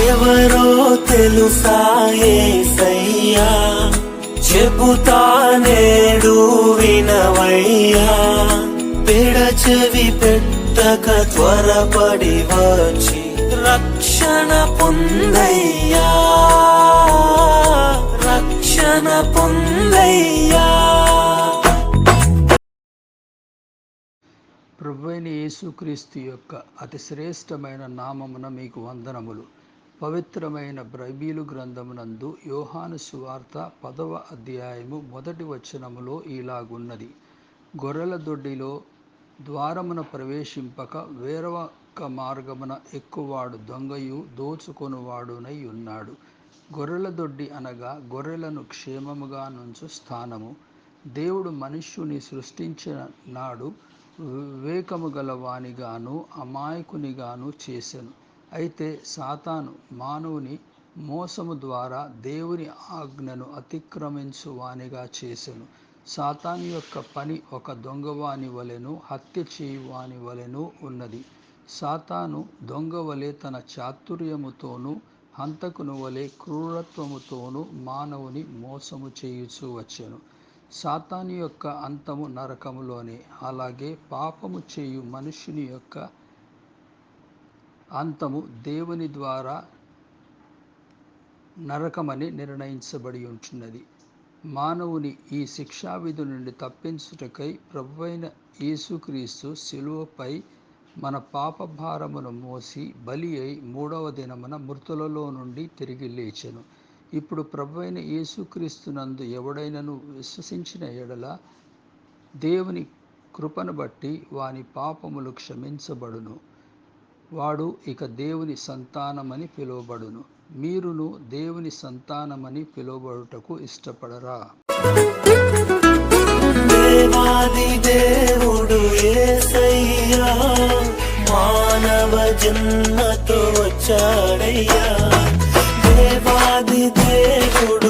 ఎవరో తెలుసా యేసయ్యా, చెబుతా నేడు వినవయ్యా. పెడచెవి పెట్టక త్వరపడి వచ్చి రక్షణ పొందయ్యా, రక్షణ పొందయ్యా. ప్రభువైన యేసుక్రీస్తు యొక్క అతి శ్రేష్టమైన నామమున మీకు వందనములు. పవిత్రమైన బైబిలు గ్రంథమునందు యోహాను సువార్త 10వ అధ్యాయము 1వ వచనములో ఇలాగున్నది: గొర్రెల దొడ్డిలో ద్వారమున ప్రవేశింపక వేరొక మార్గమున ఎక్కువాడు దొంగయు దోచుకొనువాడునై ఉన్నాడు. గొర్రెల దొడ్డి అనగా గొర్రెలను క్షేమముగా నుంచు స్థానము. దేవుడు మనుష్యుని సృష్టించిన నాడు వివేకము గల వానిగాను అమాయకునిగాను చేసెను. అయితే సాతాను మానవుని మోసము ద్వారా దేవుని ఆజ్ఞను అతిక్రమించు వానిగా చేసెను. సాతాను యొక్క పని ఒక దొంగవాని వలెను హత్య చేయువాని వలెను ఉన్నది. సాతాను దొంగ వలె తన చాతుర్యముతోనూ హంతకుని వలె క్రూరత్వముతోనూ మానవుని మోసము చేయుచూ వచ్చెను. సాతాను యొక్క అంతము నరకములోనే. అలాగే పాపము చేయు మనుష్యుని యొక్క అంతము దేవుని ద్వారా నరకమని నిర్ణయించబడి ఉంటున్నది. మానవుని ఈ శిక్షావిధి నుండి తప్పించుటకై ప్రభువైన యేసుక్రీస్తు శిలువపై మన పాప భారమును మోసి బలి అయి 3వ దినమున మృతులలో నుండి తిరిగి లేచెను. ఇప్పుడు ప్రభువైన యేసుక్రీస్తునందు ఎవడైనను విశ్వసించిన ఎడల దేవుని కృపను బట్టి వాని పాపములు క్షమించబడును. వాడు ఇక దేవుని సంతానమని పిలువబడును. మీరును దేవుని సంతానమని పిలువబడుటకు ఇష్టపడరా? దేవాది దేవుడు యేసయ్యా, మానవ జన్మతో వచ్చాడయ్యా. దేవాది దేవుడు